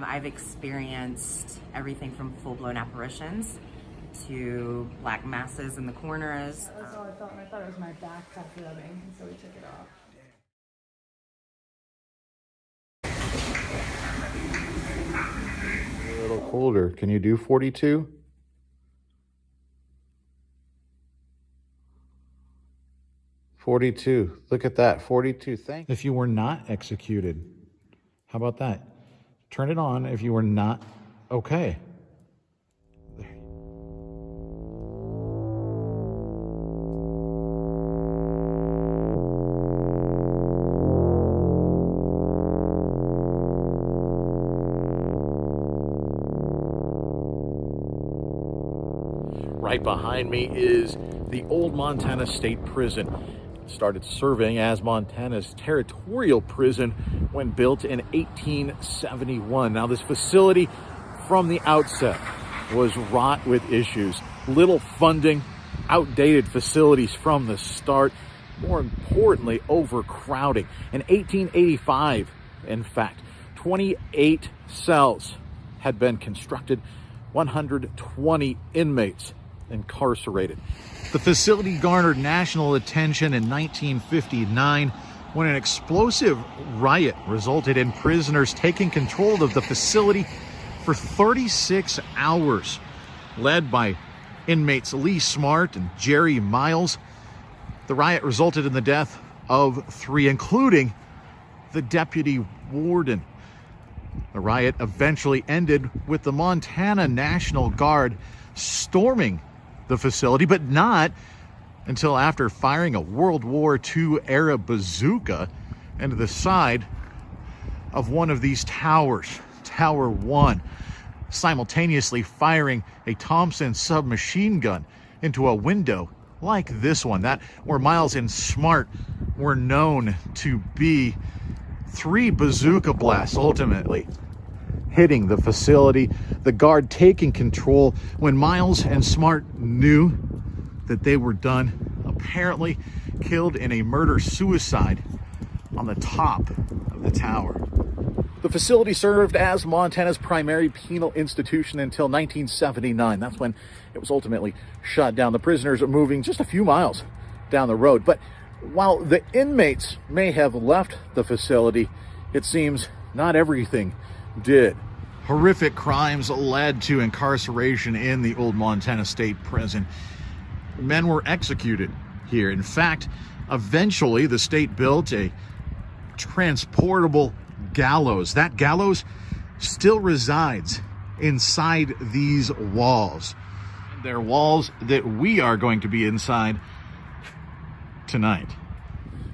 I've experienced everything from full-blown apparitions to black masses in the corners. That's all I thought. I thought it was my backpack rubbing, so we took it off. A little colder. Can you do 42? Look at that, 42. Thank you. If you were not executed, how about that? Turn it on if you were not okay. Right behind me is the old Montana State Prison. It started serving as Montana's territorial prison when built in 1871. Now, this facility from the outset was wrought with issues. Little funding, outdated facilities from the start, more importantly, overcrowding. In 1885, in fact, 28 cells had been constructed, 120 inmates incarcerated. The facility garnered national attention in 1959 when an explosive riot resulted in prisoners taking control of the facility for 36 hours. Led by inmates Lee Smart and Jerry Miles, the riot resulted in the death of 3, including the deputy warden. The riot eventually ended with the Montana National Guard storming the facility, but not until after firing a World War II era bazooka into the side of one of these towers, Tower 1, simultaneously firing a Thompson submachine gun into a window like this one, that where Miles and Smart were known to be. 3 bazooka blasts ultimately hitting the facility, the guard taking control when Miles and Smart knew that they were done, apparently killed in a murder-suicide on the top of the tower. The facility served as Montana's primary penal institution until 1979. That's when it was ultimately shut down, the prisoners moving just a few miles down the road. But while the inmates may have left the facility, it seems not everything did. Horrific crimes led to incarceration in the old Montana State Prison. Men were executed here. In fact, eventually the state built a transportable gallows. That gallows still resides inside these walls. They're walls that we are going to be inside tonight.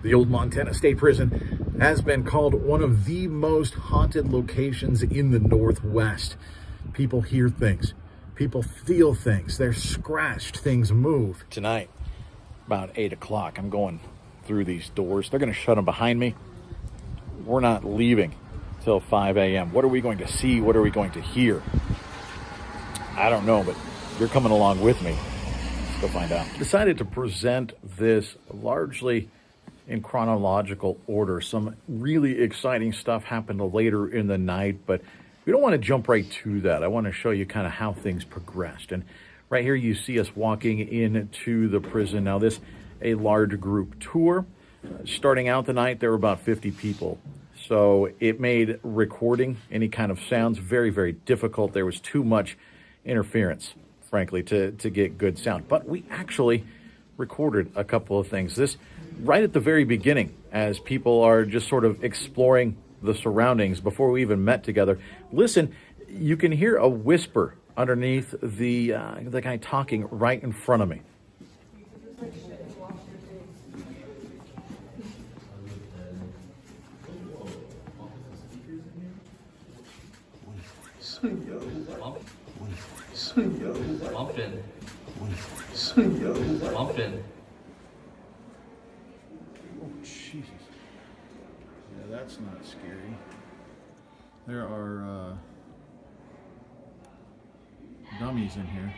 The old Montana State Prison has been called one of the most haunted locations in the Northwest. People hear things. People feel things. They're scratched. Things move. Tonight, about 8 o'clock, I'm going through these doors. They're going to shut them behind me. We're not leaving till 5 a.m. What are we going to see? What are we going to hear? I don't know, but you're coming along with me. Let's go find out. I decided to present this largely in chronological order. Some really exciting stuff happened later in the night, but we don't want to jump right to that. I want to show you kind of how things progressed. And right here you see us walking into the prison. Now this, a large group tour. Starting out the night, there were about 50 people. So it made recording any kind of sounds very, very difficult. There was too much interference, frankly, to get good sound. But we actually recorded a couple of things. This right at the very beginning, as people are just sort of exploring the surroundings before we even met together. Listen, you can hear a whisper underneath the guy talking right in front of me. Bumping. Oh, Jesus. Yeah, that's not scary. There are dummies in here.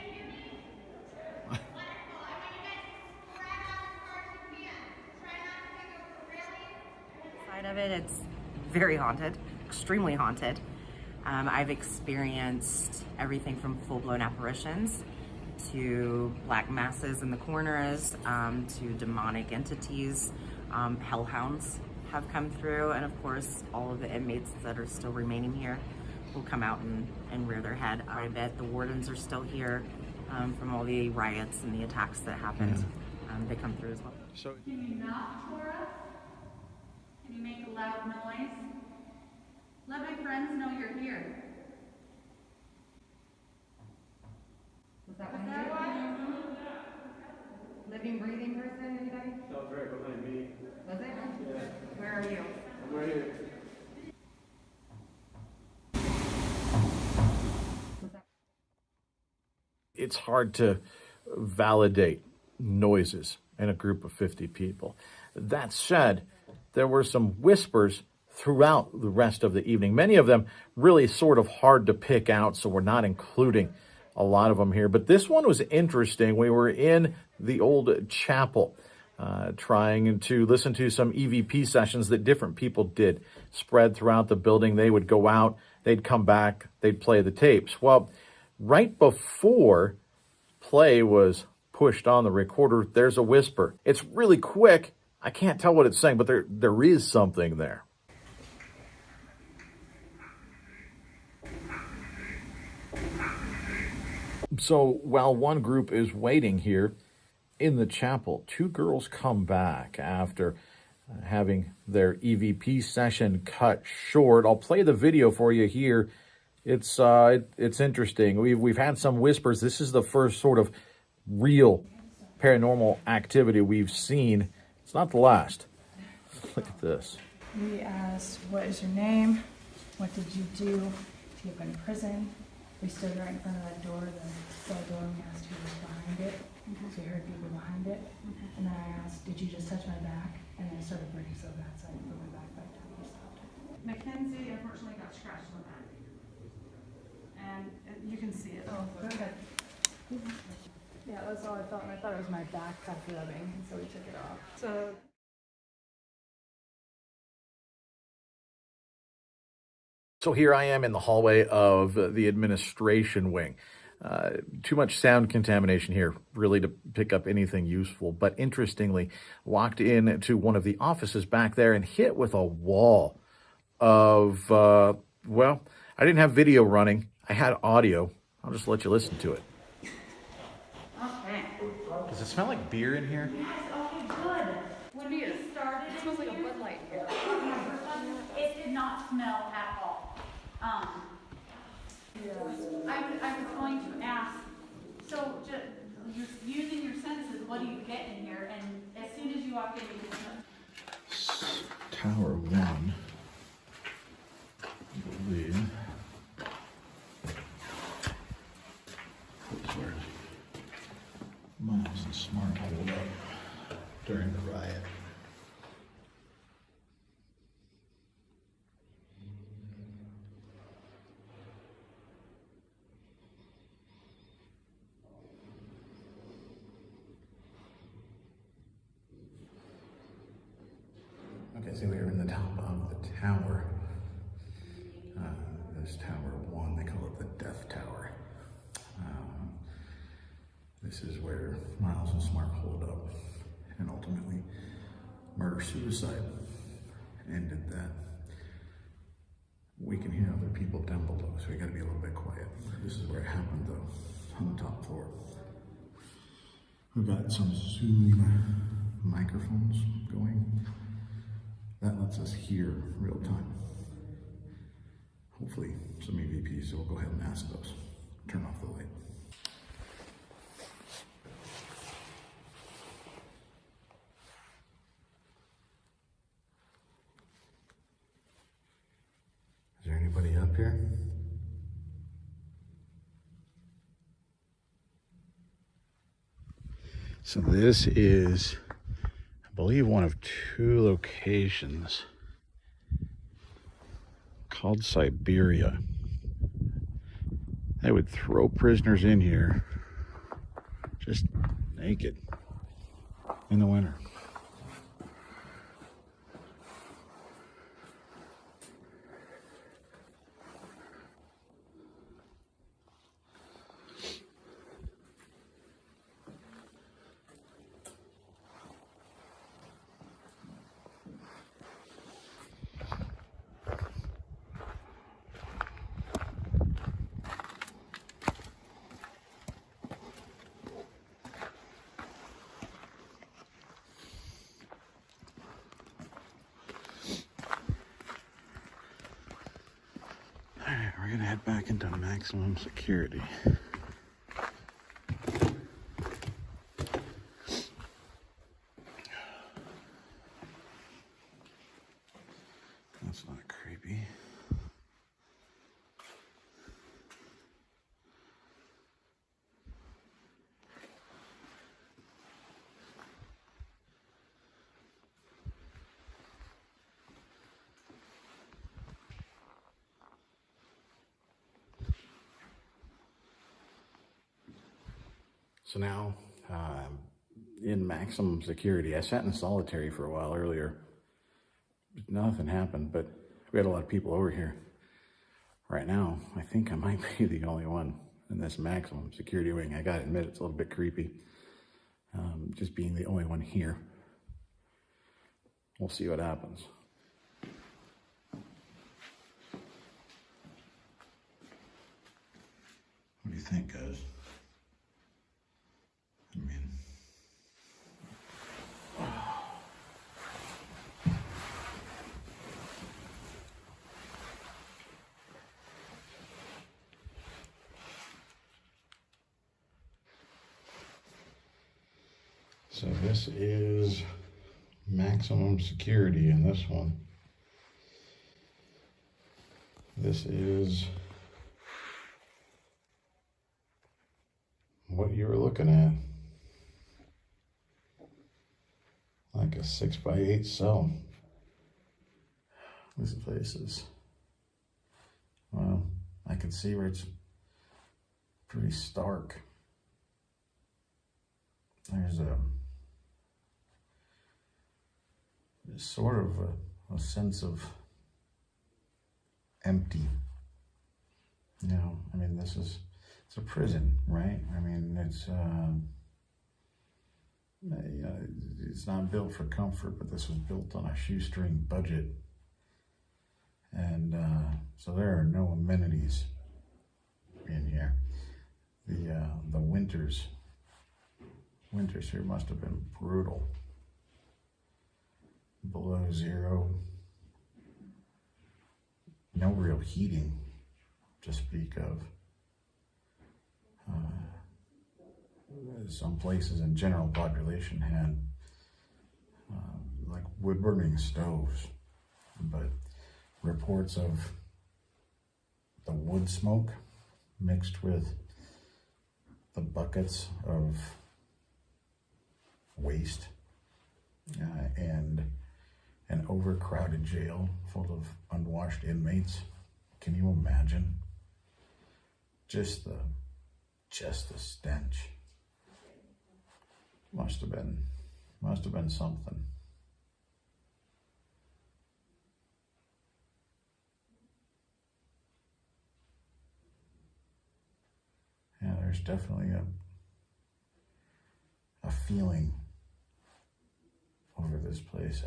Side of it, it's very haunted, extremely haunted. I've experienced everything from full-blown apparitions to black masses in the corners, to demonic entities. Hellhounds have come through, and of course all of the inmates that are still remaining here will come out and rear their head. I bet the wardens are still here from all the riots and the attacks that happened. They come through as well. So, can you knock for us? Can you make a loud noise? Let my friends know you're here. Was that one you? Living, breathing person, anybody? That was right behind me. Was it? Yeah. Where are you? I'm right here. it's hard to validate noises in a group of 50 people. That said, there were some whispers throughout the rest of the evening. Many of them really sort of hard to pick out, so we're not including a lot of them here. But this one was interesting. We were in the old chapel trying to listen to some EVP sessions that different people did spread throughout the building. They would go out, they'd come back, they'd play the tapes. Well, right before play was pushed on the recorder, there's a whisper. It's really quick. I can't tell what it's saying, but there is something there. So while one group is waiting here in the chapel, two girls come back after having their EVP session cut short. I'll play the video for you here. It's interesting. We've had some whispers. This is the first sort of real paranormal activity we've seen. It's not the last. Look at this. We asked, what is your name? What did you do to get in prison? We stood right in front of that door, the cell door, and we asked who was behind it. So we heard people behind it. And then I asked, did you just touch my back? And then it started burning so bad, so I put my back down and stopped it. Mackenzie unfortunately got scratched on the back. And you can see it. Oh, go ahead. Yeah, that's all I felt, and I thought it was my back kept rubbing, and so we took it off. So here I am in the hallway of the administration wing. Too much sound contamination here, really, to pick up anything useful. But interestingly, walked into one of the offices back there and hit with a wall of, well, I didn't have video running. I had audio. I'll just let you listen to it. Okay. Does it smell like beer in here? Yes, okay, good. When we started it smells like a Bud Light here. It did not smell at all. I was going to ask, so you're using your senses, what do you get in here? And as soon as you walk in, you can smell. Tower 1, I believe. That's where Miles and Smart hold up during the riot. Okay, so we're in the top of the tower. This Tower 1, they call it the Death Tower. This is where Miles and Smart hold up, and ultimately murder-suicide ended that. We can hear other people down below, so we gotta be a little bit quiet. This is where it happened though, on the top floor. We've got some Zoom microphones going. That lets us hear real time. Hopefully some EVPs, so we'll go ahead and ask those. Turn off the light. Is there anybody up here? So this is, I believe, one of two locations called Siberia. They would throw prisoners in here just naked in the winter. right, we're gonna head back into maximum security. That's not creepy. So now, in maximum security, I sat in solitary for a while earlier. Nothing happened, but we had a lot of people over here. Right now, I think I might be the only one in this maximum security wing. I gotta admit, it's a little bit creepy, just being the only one here. We'll see what happens. What do you think, guys? I mean, so this is maximum security in this one. This is what you were looking at. Like a 6x8 cell. This place is, well, I can see where it's pretty stark. There's sort of a sense of empty. You know, I mean, it's a prison, right? I mean, it's not built for comfort, but this was built on a shoestring budget. And so there are no amenities in here. The winters here must have been brutal. Below zero. No real heating to speak of. Some places in general population had like wood burning stoves, but reports of the wood smoke mixed with the buckets of waste and an overcrowded jail full of unwashed inmates. Can you imagine? Just the stench. Must have been something. Yeah, there's definitely a feeling over this place.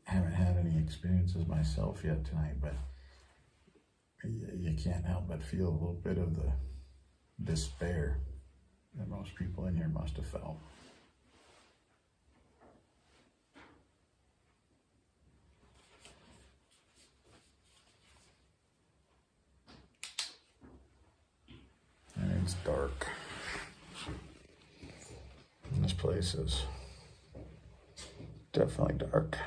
I haven't had any experiences myself yet tonight, but you can't help but feel a little bit of the despair that most people in here must have felt. And it's dark. And this place is definitely dark.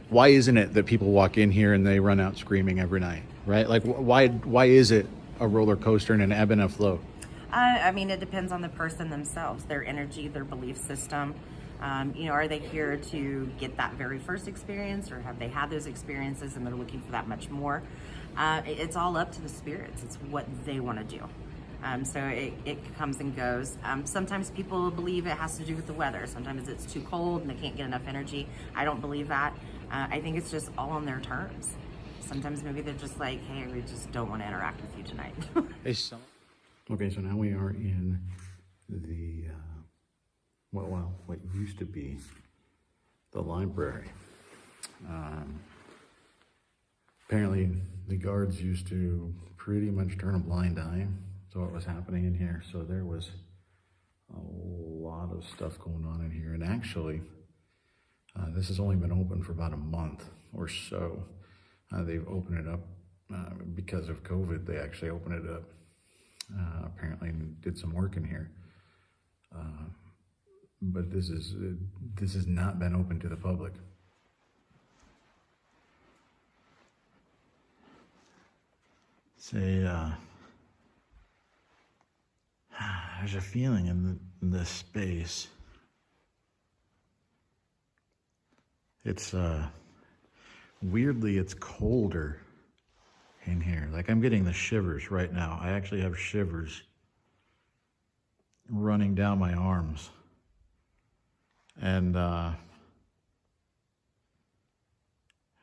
Why isn't it that people walk in here and they run out screaming every night, right? Like, why is it a roller coaster and an ebb and a flow? I mean, it depends on the person themselves, their energy, their belief system. Are they here to get that very first experience, or have they had those experiences and they're looking for that much more? It's all up to the spirits. It's what they want to do. So it comes and goes. Sometimes people believe it has to do with the weather. Sometimes it's too cold and they can't get enough energy. I don't believe that. I think it's just all on their terms. Sometimes maybe they're just like, hey, we just don't want to interact with you tonight. Okay, so now we are in the, what used to be the library. Apparently the guards used to pretty much turn a blind eye to what was happening in here. So there was a lot of stuff going on in here. And actually, this has only been open for about a month or so. They've opened it up because of COVID. They actually opened it up apparently and did some work in here. But this has not been open to the public. There's a feeling in this space. It's weirdly, it's colder in here. Like I'm getting the shivers right now. I actually have shivers running down my arms. And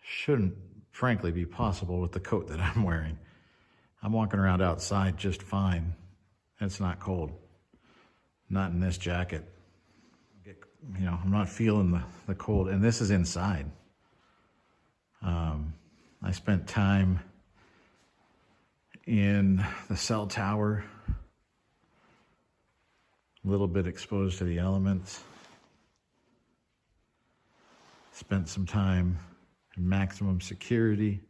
shouldn't frankly be possible with the coat that I'm wearing. I'm walking around outside just fine. It's not cold. Not in this jacket. You know, I'm not feeling the cold. And this is inside. I spent time in the cell tower. A little bit exposed to the elements. Spent some time in maximum security,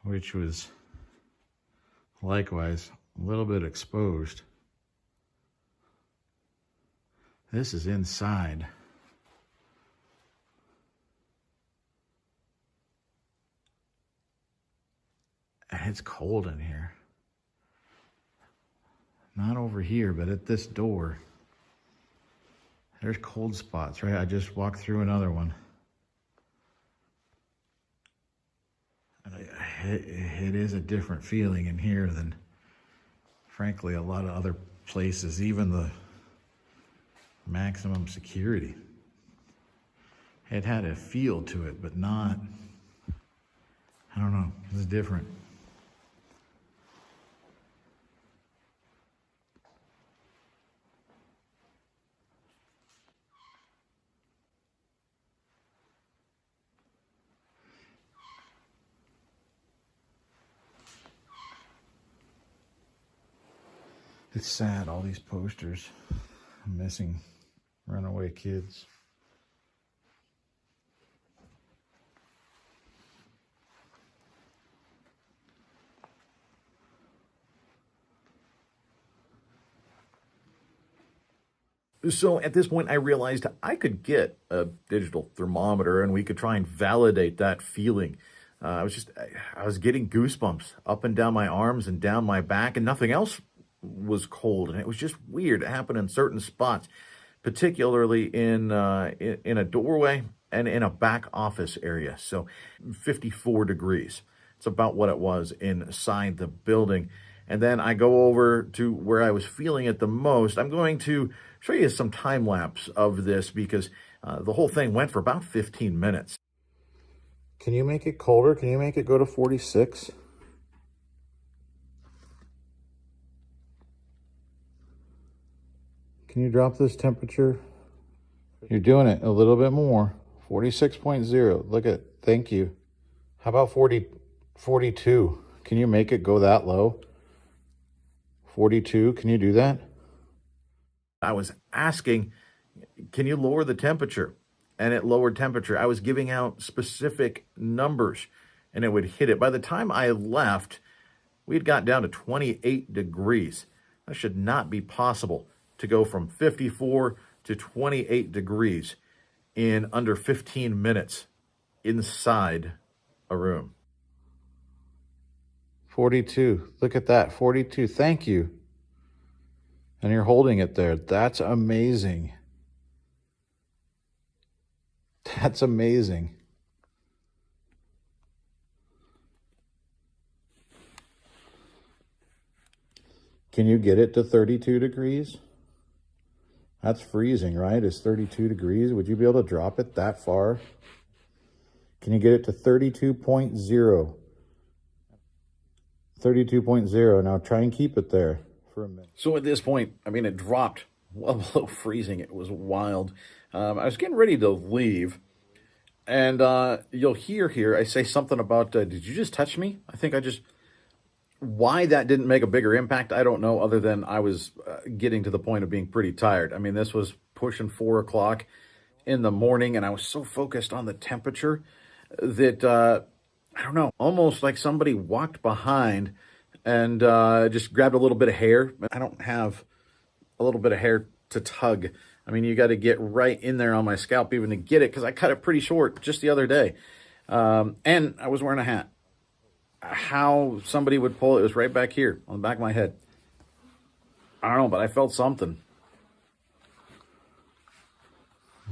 which was likewise a little bit exposed. This is inside. And it's cold in here. Not over here, but at this door. There's cold spots, right? I just walked through another one. And it is a different feeling in here than, frankly, a lot of other places, even the maximum security. It had a feel to it, but not, I don't know, it's different. It's sad, all these posters. I'm missing runaway kids. So at this point, I realized I could get a digital thermometer and we could try and validate that feeling. I was getting goosebumps up and down my arms and down my back, and nothing else was cold. And it was just weird. It happened in certain spots, particularly in a doorway and in a back office area. So 54 degrees. It's about what it was inside the building. And then I go over to where I was feeling it the most. I'm going to show you some time lapse of this because the whole thing went for about 15 minutes. Can you make it colder? Can you make it go to 46? Can you drop this temperature? You're doing it a little bit more. 46.0. Look at, thank you. How about 42? Can you make it go that low? 42, can you do that? I was asking, can you lower the temperature? And it lowered temperature. I was giving out specific numbers and it would hit it. By the time I left, we had got down to 28 degrees. That should not be possible to go from 54 to 28 degrees in under 15 minutes inside a room. 42, look at that, 42, thank you. And you're holding it there, that's amazing. That's amazing. Can you get it to 32 degrees? That's freezing, right? It's 32 degrees. Would you be able to drop it that far? Can you get it to 32.0? 32.0. Now try and keep it there for a minute. So at this point, I mean, it dropped well below freezing. It was wild. I was getting ready to leave. And you'll hear here, I say something about, did you just touch me? I think I just... Why that didn't make a bigger impact, I don't know, other than I was getting to the point of being pretty tired. I mean, this was pushing 4 o'clock in the morning, and I was so focused on the temperature that I don't know, almost like somebody walked behind and just grabbed a little bit of hair. I don't have a little bit of hair to tug. I mean, you got to get right in there on my scalp even to get it, because I cut it pretty short just the other day. And I was wearing a hat. How somebody would pull it was right back here on the back of my head. I don't know, but I felt something.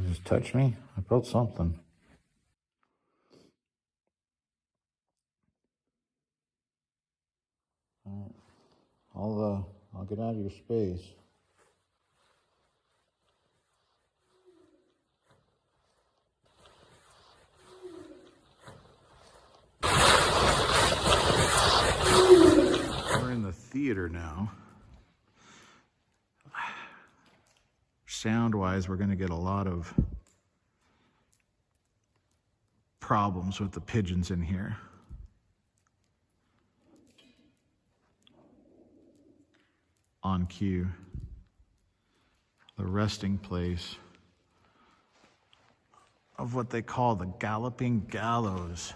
You just touched me. I felt something. I'll get out of your space. We're in the theater now. Sound-wise, we're going to get a lot of problems with the pigeons in here. On cue. The resting place of what they call the galloping gallows.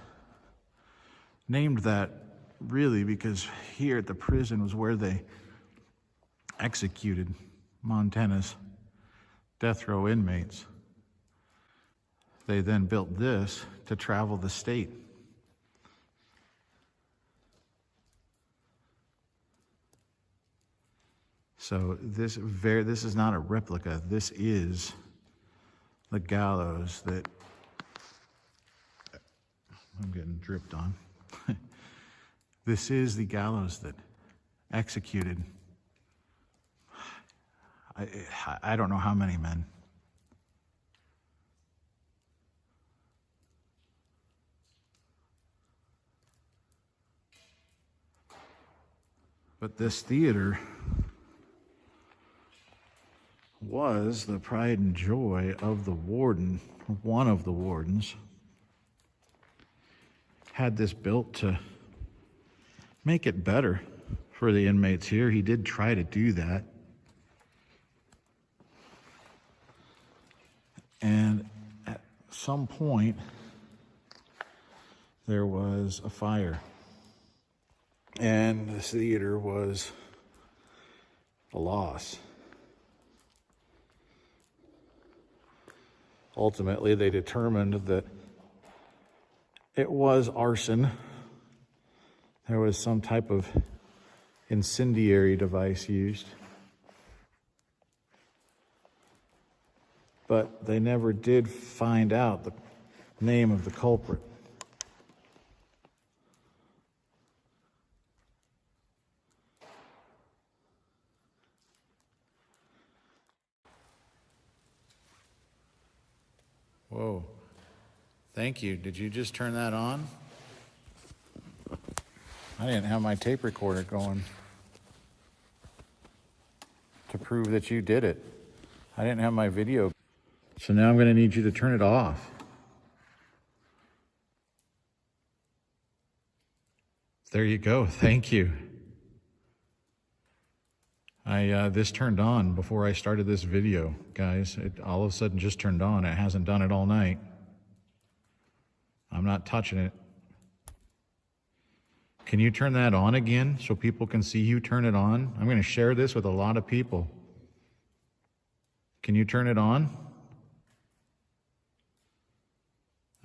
Named that really because here at the prison was where they executed Montana's death row inmates. They then built this to travel the state. So this is not a replica. This is the gallows that I'm getting dripped on. This is the gallows that executed I don't know how many men. But this theater was the pride and joy of the warden. One of the wardens had this built to make it better for the inmates here. He did try to do that. And at some point, there was a fire. And this theater was a loss. Ultimately, they determined that it was arson. There was some type of incendiary device used. But they never did find out the name of the culprit. Whoa. Thank you. Did you just turn that on? I didn't have my tape recorder going to prove that you did it. I didn't have my video. So now I'm going to need you to turn it off. There you go. Thank you. This turned on before I started this video, guys. It all of a sudden just turned on. It hasn't done it all night. I'm not touching it. Can you turn that on again so people can see you turn it on? I'm going to share this with a lot of people. Can you turn it on?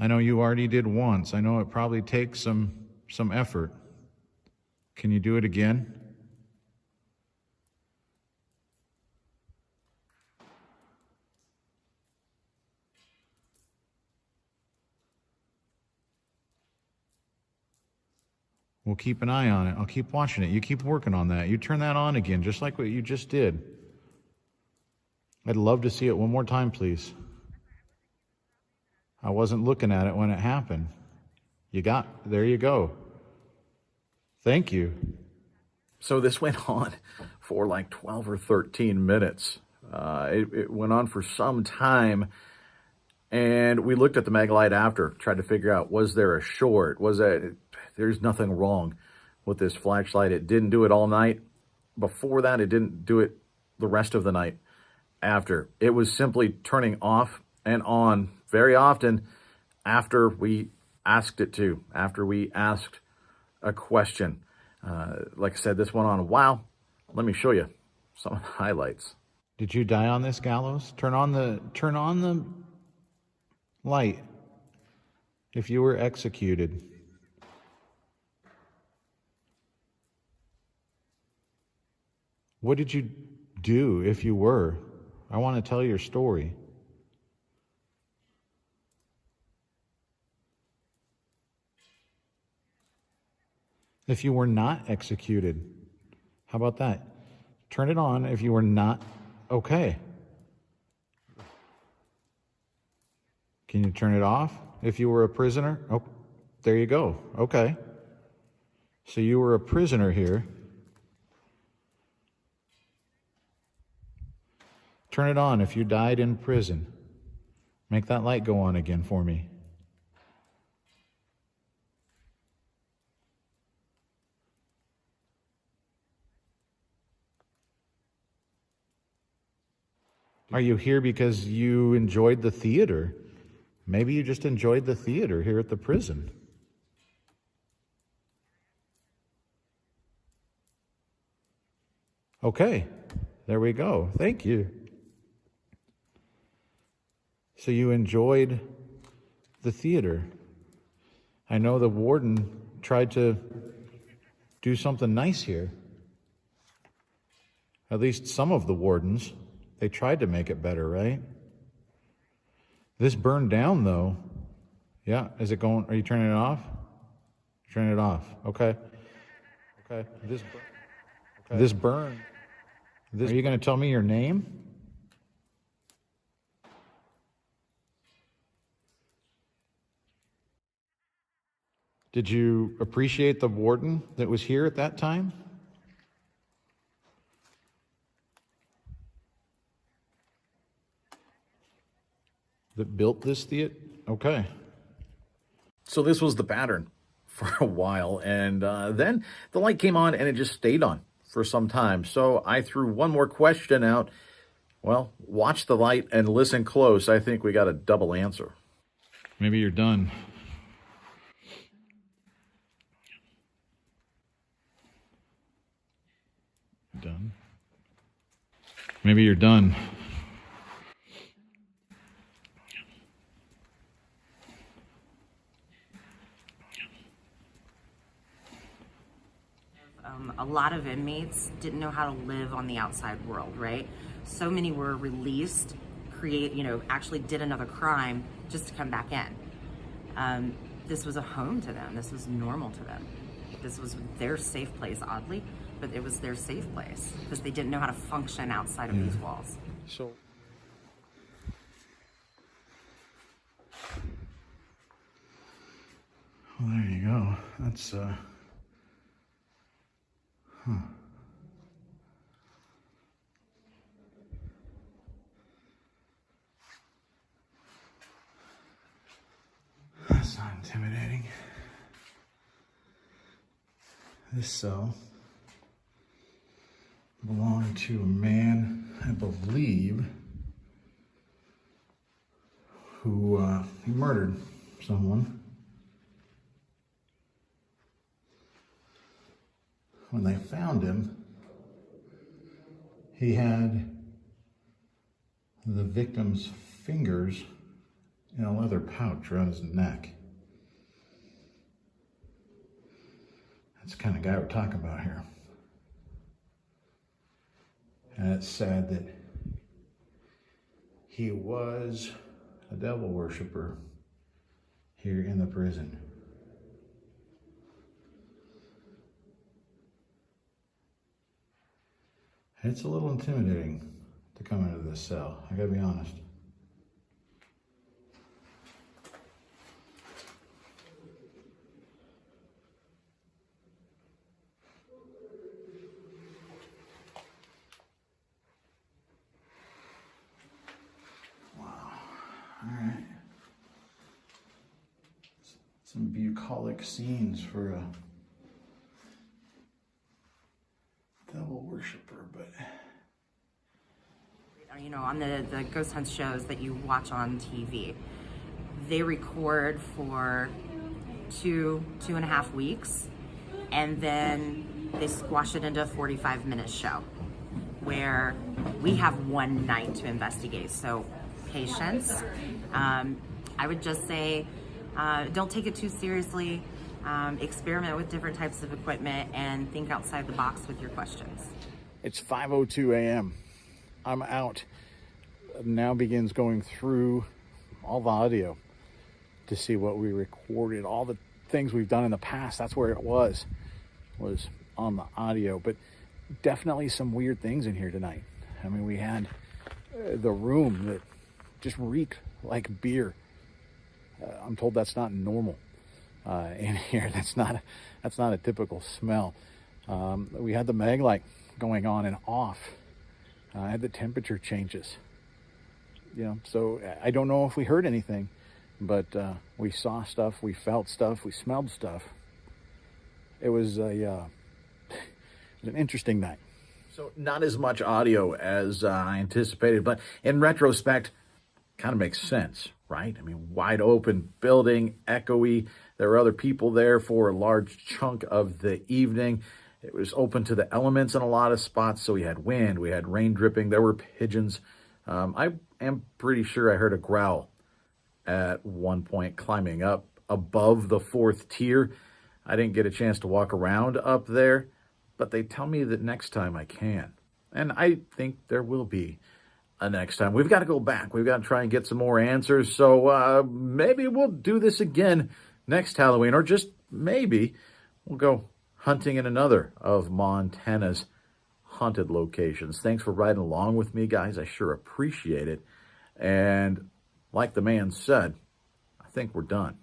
I know you already did once. I know it probably takes some effort. Can you do it again? We'll keep an eye on it. I'll keep watching it. You keep working on that. You turn that on again, just like what you just did. I'd love to see it one more time, please. I wasn't looking at it when it happened. There you go. Thank you. So this went on for like 12 or 13 minutes. It went on for some time. And we looked at the Maglite after, tried to figure out, was there a short? There's nothing wrong with this flashlight. It didn't do it all night. Before that, it didn't do it the rest of the night after. It was simply turning off and on very often after we asked it to, after we asked a question. Like I said, this went on a while. Let me show you some of the highlights. Did you die on this gallows? Turn on the light if you were executed. What did you do if you were? I want to tell your story. If you were not executed, how about that? Turn it on if you were not okay. Can you turn it off if you were a prisoner? Oh, there you go. Okay. So you were a prisoner here. Turn it on if you died in prison. Make that light go on again for me. Are you here because you enjoyed the theater? Maybe you just enjoyed the theater here at the prison. Okay, there we go. Thank you. So you enjoyed the theater. I know the warden tried to do something nice here. At least some of the wardens. They tried to make it better, right? This burned down, though. Yeah, is it going? Are you turning it off? Turn it off. Okay. Okay. This burned. Are you going to tell me your name? Did you appreciate the warden that was here at that time? That built this theater? Okay. So this was the pattern for a while, and then the light came on and it just stayed on for some time. So I threw one more question out. Well, watch the light and listen close. I think we got a double answer. Maybe you're done. Done. Maybe you're done. A lot of inmates didn't know how to live on the outside world, right? So many were released, actually did another crime just to come back in. This was a home to them. This was normal to them. This was their safe place, oddly, but it was their safe place because they didn't know how to function outside of these walls. So well, there you go. That's That's not intimidating. This cell belonged to a man, I believe, who he murdered someone. When they found him, he had the victim's fingers in a leather pouch around his neck. That's the kind of guy we're talking about here. And it's sad that he was a devil worshiper here in the prison. It's a little intimidating to come into this cell, I gotta be honest. Wow, all right. Some bucolic scenes for a devil worshiper, but On the ghost hunt shows that you watch on TV, they record for 2.5 weeks, and then they squash it into a 45-minute show where we have one night to investigate. So patience. I would just say, don't take it too seriously. Experiment with different types of equipment and think outside the box with your questions. It's 5:02 a.m. I'm out. Now begins going through all the audio to see what we recorded, all the things we've done in the past. That's where it was on the audio. But definitely some weird things in here tonight. I mean, we had the room that just reeked like beer. I'm told that's not normal in here. That's not a typical smell. We had the Maglite going on and off. I had the temperature changes. So I don't know if we heard anything, but we saw stuff, we felt stuff, we smelled stuff. It was an interesting night. So not as much audio as I anticipated, but in retrospect, kind of makes sense, right? I mean, wide open building, echoey. There were other people there for a large chunk of the evening. It was open to the elements in a lot of spots. So we had wind, we had rain dripping, there were pigeons. I am pretty sure I heard a growl at one point climbing up above the 4th tier. I didn't get a chance to walk around up there, but they tell me that next time I can. And I think there will be a next time. We've got to go back. We've got to try and get some more answers. So maybe we'll do this again next Halloween, or just maybe we'll go hunting in another of Montana's haunted locations. Thanks for riding along with me, guys. I sure appreciate it. And like the man said, I think we're done.